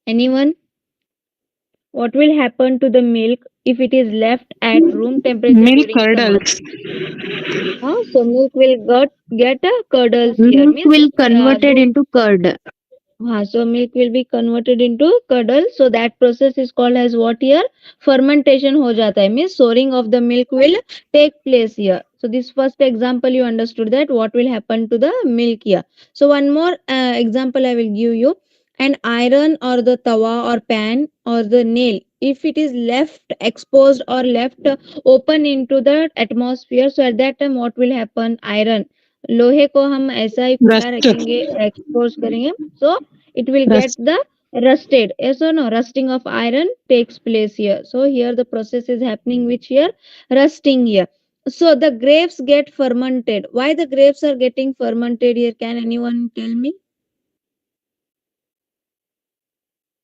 Anyone? What will happen to the milk if it is left at room temperature Milk during summer? curdles. So milk will get curdles here. Milk Means will converted those into curd. so milk will be converted into curdle. So that process is called as what here? Fermentation ho jata hai. Means storing of the milk will take place here. So this first example you understood that what will happen to the milk here. So one more example I will give you. An iron or the tawa or pan or the nail, if it is left exposed or left open into the atmosphere, so at that time what will happen? Iron, लोहे को हम ऐसा ही खुला Rust. रखेंगे, expose करेंगे, so it will get Rust. the rusted. Yes or no? Rusting of iron takes place here. So here the process is happening which here? Rusting here. So the grapes get fermented. Why the grapes are getting fermented here? Can anyone tell me?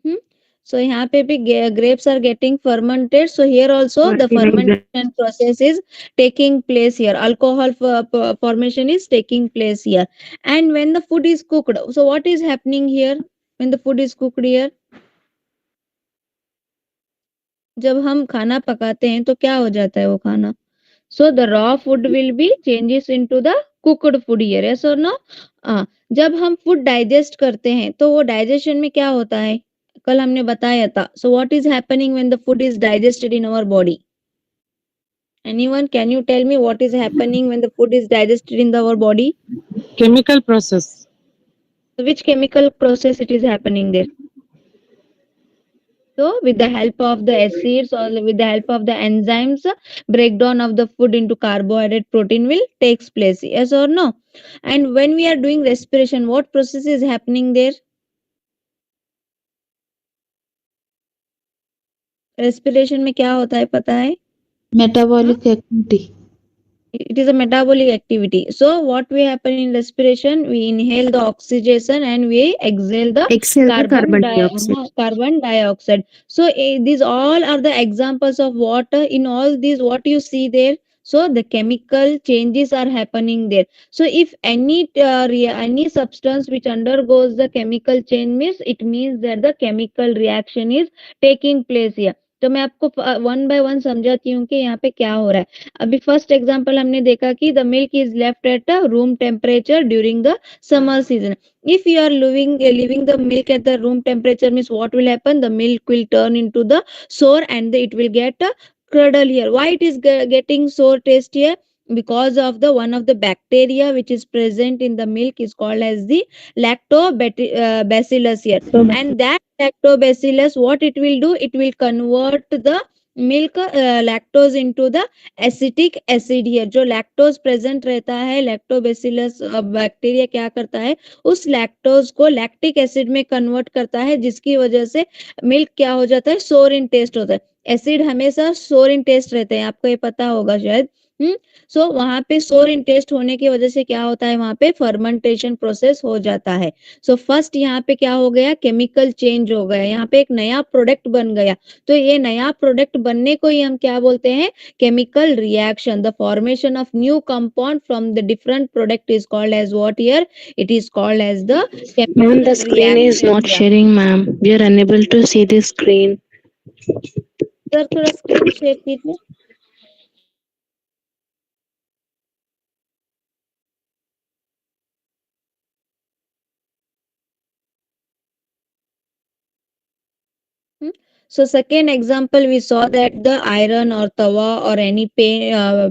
Hmm? So यहाँ पे भी grapes are getting fermented. So here also the fermentation process is taking place here. Alcohol formation is taking place here. And when the food is cooked, so what is happening here? When the food is cooked here, जब हम खाना पकाते हैं तो क्या हो जाता है वो खाना? So the raw food will be changes into the cooked food here. Yes or no? जब हम फूड डाइजेस्ट करते हैं तो वो डाइजेशन में क्या होता है? कल हमने बताया था. So what is happening when the food is digested in our body? Anyone, can you tell me what is happening when the food is digested in our body? Chemical process. So which chemical process it is happening there? So with the help of the acids or with the help of the enzymes, breakdown of the food into carbohydrate protein will takes place. Yes or no? And when we are doing respiration, what process is happening there? Respiration में क्या होता है पता है? हाँ? Metabolic activity. It is a metabolic activity. So what we happen in respiration? We inhale the oxygen and we exhale the Exhale the carbon dioxide. carbon dioxide. So these all are the examples of what in all these what you see there. So the chemical changes are happening there. So if any substance which undergoes the chemical change means it means that the chemical reaction is taking place here. तो मैं आपको one by one समझाती हूँ कि यहाँ पे क्या हो रहा है. अभी फर्स्ट एग्जांपल हमने देखा कि the milk is left at room temperature during the summer season. If you are leaving the milk at the room temperature means what will happen? The milk will turn into the sour and it will get a curdle here. Why it is getting sour taste here? Because of the one of the bacteria which is present in the milk is called as the lactobacillus here. And that lactobacillus, what it will do? It will convert the milk lactose into the acetic acid here. जो lactose present रहता है, lactobacillus bacteria क्या करता है? उस lactose को lactic acid में convert करता है, जिसकी वजह से मिल्क क्या हो जाता है? सोर इन टेस्ट होता है. एसिड हमेशा सोर इन टेस्ट रहते हैं, आपको ये पता होगा शायद. सो वहां पे सोर इन टेस्ट होने की वजह से क्या होता है? वहां पे फर्मेंटेशन प्रोसेस हो जाता है. सो फर्स्ट यहाँ पे क्या हो गया? केमिकल चेंज हो गया, यहाँ पे एक नया प्रोडक्ट बन गया. तो ये नया प्रोडक्ट बनने को ही हम क्या बोलते हैं? Chemical reaction. The formation of new compound from the different product is called as what here? It is called as the Ma'am, the chemical screen is reaction not here. sharing, ma'am. We are unable to see the screen. Sir थोड़ा screen share कीजिए. Hmm? So second example, we saw that the iron or tawa or any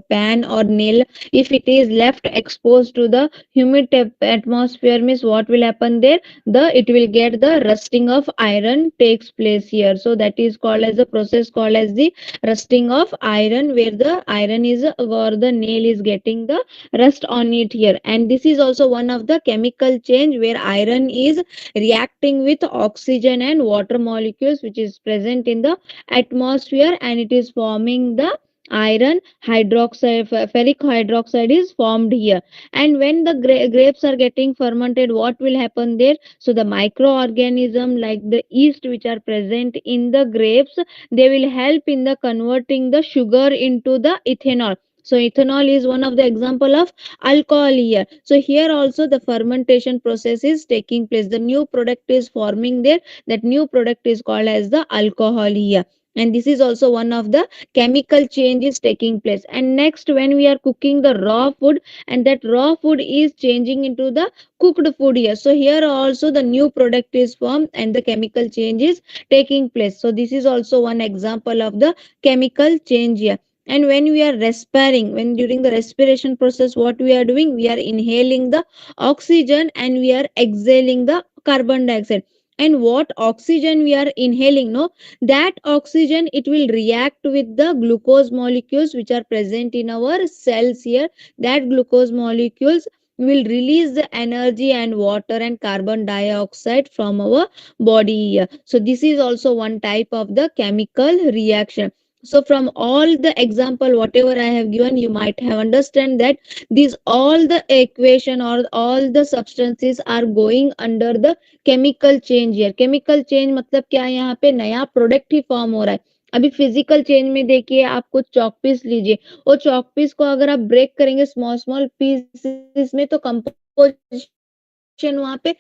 pan or nail, if it is left exposed to the humid atmosphere, means what will happen there? It will get the rusting of iron takes place here. So that is called as the process called as the rusting of iron, where the iron is or the nail is getting the rust on it here. And this is also one of the chemical change where iron is reacting with oxygen and water molecules which is present in the atmosphere, and it is forming the iron hydroxide. Ferric hydroxide is formed here. And when the grapes are getting fermented, what will happen there? So the microorganism like the yeast which are present in the grapes, they will help in the converting the sugar into the ethanol. So ethanol is one of the example of alcohol here. So here also the fermentation process is taking place. The new product is forming there. That new product is called as the alcohol here. And this is also one of the chemical changes taking place. And next, when we are cooking the raw food, and that raw food is changing into the cooked food here. So here also the new product is formed and the chemical change is taking place. So this is also one example of the chemical change here. And when we are respiring, when during the respiration process, what we are doing, we are inhaling the oxygen and we are exhaling the carbon dioxide. And what oxygen we are inhaling, no, that oxygen, it will react with the glucose molecules which are present in our cells here. That glucose molecules will release the energy and water and carbon dioxide from our body here. So this is also one type of the chemical reaction. So from all the example whatever I have given, you might have understand that these all the equation or all the substances are going under the chemical change here. Chemical change मतलब क्या है, यहाँ पे नया product ही form हो रहा है. अभी फिजिकल चेंज में देखिए, आप कुछ चॉक पीस लीजिए, वो चॉक पीस को अगर आप ब्रेक करेंगे स्मॉल स्मॉल पीसेस में, तो कंपोजिशन वहां पे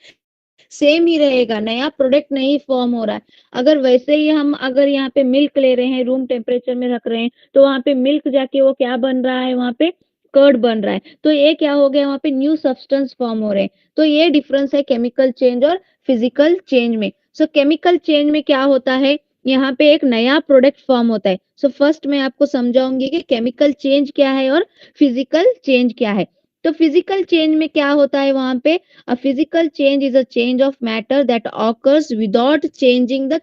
सेम ही रहेगा, नया प्रोडक्ट नहीं फॉर्म हो रहा है. अगर वैसे ही हम अगर यहाँ पे मिल्क ले रहे हैं, रूम टेम्परेचर में रख रहे हैं, तो वहां पे मिल्क जाके वो क्या बन रहा है, वहां पे कर्ड बन रहा है. तो ये क्या हो गया, वहां पे न्यू सब्सटेंस फॉर्म हो रहे हैं. तो ये डिफरेंस है केमिकल चेंज और फिजिकल चेंज में. सो केमिकल चेंज में क्या होता है, यहाँ पे एक नया प्रोडक्ट फॉर्म होता है. सो फर्स्ट मैं आपको समझाऊंगी कि केमिकल चेंज क्या है और फिजिकल चेंज क्या है. तो फिजिकल चेंज में क्या होता है, वहां पे a physical change is a change of matter that occurs without changing the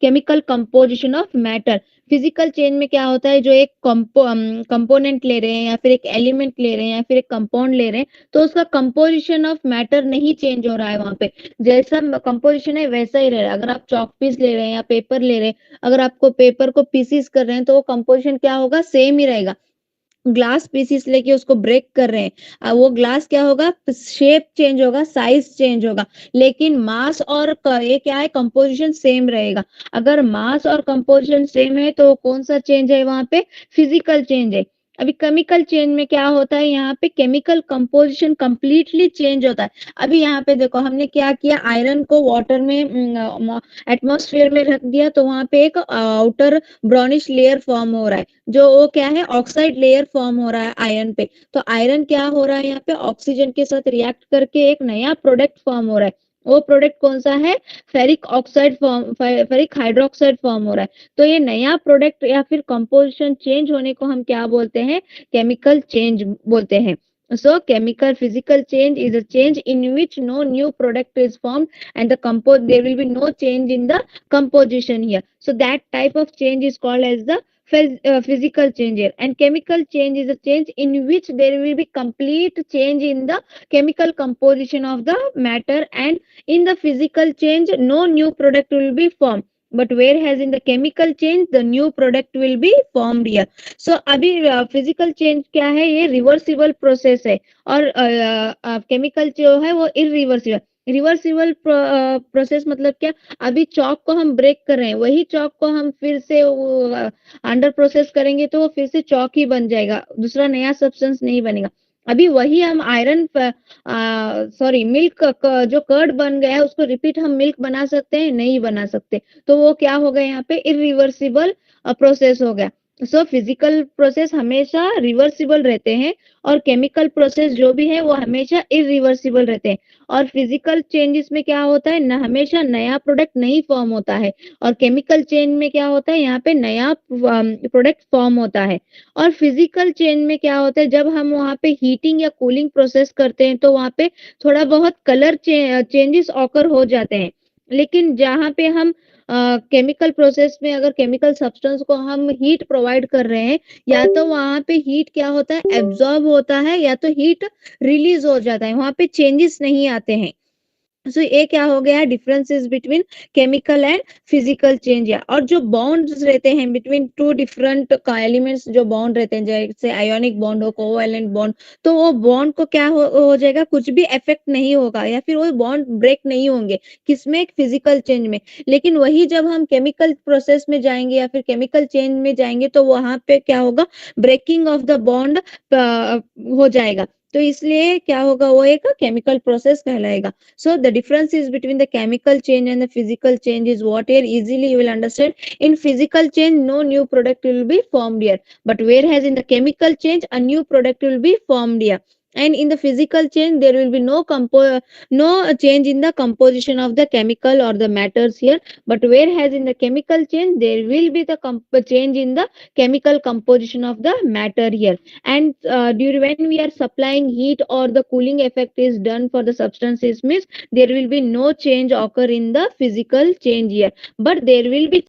chemical composition of matter. Physical change में क्या होता है, जो एक कंपोनेंट ले रहे हैं या फिर एक एलिमेंट ले रहे हैं या फिर एक कंपाउंड ले रहे हैं, तो उसका कंपोजिशन ऑफ मैटर नहीं चेंज हो रहा है. वहां पे जैसा कंपोजिशन है वैसा ही रह रहा है. अगर आप चॉक पीस ले रहे हैं या पेपर ले रहे हैं, अगर आपको पेपर को पीसीस कर रहे हैं, तो वो कंपोजिशन क्या होगा, सेम ही रहेगा. ग्लास पीसीस लेके उसको ब्रेक कर रहे हैं, वो ग्लास क्या होगा, शेप चेंज होगा, साइज चेंज होगा, लेकिन मास और ये क्या है, कंपोजिशन सेम रहेगा. अगर मास और कंपोजिशन सेम है तो कौन सा चेंज है, वहां पे फिजिकल चेंज है. अभी केमिकल चेंज में क्या होता है, यहाँ पे केमिकल कंपोजिशन कंप्लीटली चेंज होता है. अभी यहाँ पे देखो, हमने क्या किया, आयरन को वाटर में एटमॉस्फेयर में रख दिया, तो वहां पे एक आउटर ब्राउनिश लेयर फॉर्म हो रहा है, जो वो क्या है, ऑक्साइड लेयर फॉर्म हो रहा है आयरन पे. तो आयरन क्या हो रहा है, यहाँ पे ऑक्सीजन के साथ रिएक्ट करके एक नया प्रोडक्ट फॉर्म हो रहा है. वो प्रोडक्ट कौन सा है, ferric oxide form, ferric hydroxide form हो रहा है. तो ये नया प्रोडक्ट या फिर कंपोजिशन चेंज होने को हम क्या बोलते हैं, केमिकल चेंज बोलते हैं. So chemical physical change is a change in which no new product is formed and there will be no change in the composition here. So that type of change is called as the physical change here. And chemical change is a change in which there will be complete change in the chemical composition of the matter, and in the physical change no new product will be formed, but whereas in the chemical change the new product will be formed here. So अभी physical change क्या है, ये reversible process है, और chemical जो है वो irreversible. Reversible process मतलब क्या, अभी चौक को हम ब्रेक कर रहे हैं, वही चौक को हम फिर से अंडर प्रोसेस करेंगे तो वो फिर से चौक ही बन जाएगा, दूसरा नया सब्सटेंस नहीं बनेगा. अभी वही हम आयरन सॉरी मिल्क जो कर्ड बन गया है, उसको रिपीट हम मिल्क बना सकते हैं, नहीं बना सकते. तो वो क्या हो गया, यहाँ पे इरिवर्सिबल प्रोसेस हो गया. सो फिजिकल प्रोसेस हमेशा रिवर्सिबल रहते हैं, और केमिकल प्रोसेस जो भी है वो हमेशा इरिवर्सिबल रहते हैं. और फिजिकल चेंजेस में क्या होता है, न हमेशा नया प्रोडक्ट नहीं फॉर्म होता है, और केमिकल चेंज में क्या होता है, यहाँ पे नया प्रोडक्ट फॉर्म होता है. और फिजिकल चेंज में क्या होता है, जब हम वहाँ पे हीटिंग या कूलिंग प्रोसेस करते हैं, तो वहाँ पे थोड़ा बहुत कलर चेंजेस ऑकर हो जाते हैं. लेकिन जहाँ पे हम केमिकल प्रोसेस में अगर केमिकल सब्सटेंस को हम हीट प्रोवाइड कर रहे हैं, या तो वहां पे हीट क्या होता है, एब्जॉर्ब होता है, या तो हीट रिलीज हो जाता है, वहां पे चेंजेस नहीं आते हैं. सो ये क्या हो गया, differences between chemical and physical change. या और जो बॉन्ड्स रहते हैं बिटवीन टू डिफरेंट एलिमेंट्स, जो बॉन्ड रहते हैं जैसे आयोनिक बॉन्ड हो, कोवैलेंट बॉन्ड, तो वो बॉन्ड को क्या हो जाएगा, कुछ भी इफेक्ट नहीं होगा या फिर वो बॉन्ड ब्रेक नहीं होंगे, किसमें, फिजिकल चेंज में। लेकिन वही जब हम केमिकल प्रोसेस में जाएंगे या फिर केमिकल चेंज में जाएंगे तो वहां पे क्या होगा, ब्रेकिंग ऑफ द बॉन्ड हो जाएगा। तो इसलिए क्या होगा, वो एक केमिकल प्रोसेस कहलाएगा। So the difference is between the chemical change and the physical change is what here easily you will understand. In physical change, no new product will be formed here. But whereas in the chemical change, a new product will be formed here. And in the physical change, there will be no change in the composition of the chemical or the matters here. But whereas in the chemical change, there will be the change in the chemical composition of the matter here. And during when we are supplying heat or the cooling effect is done for the substances means there will be no change occur in the physical change here, but there will be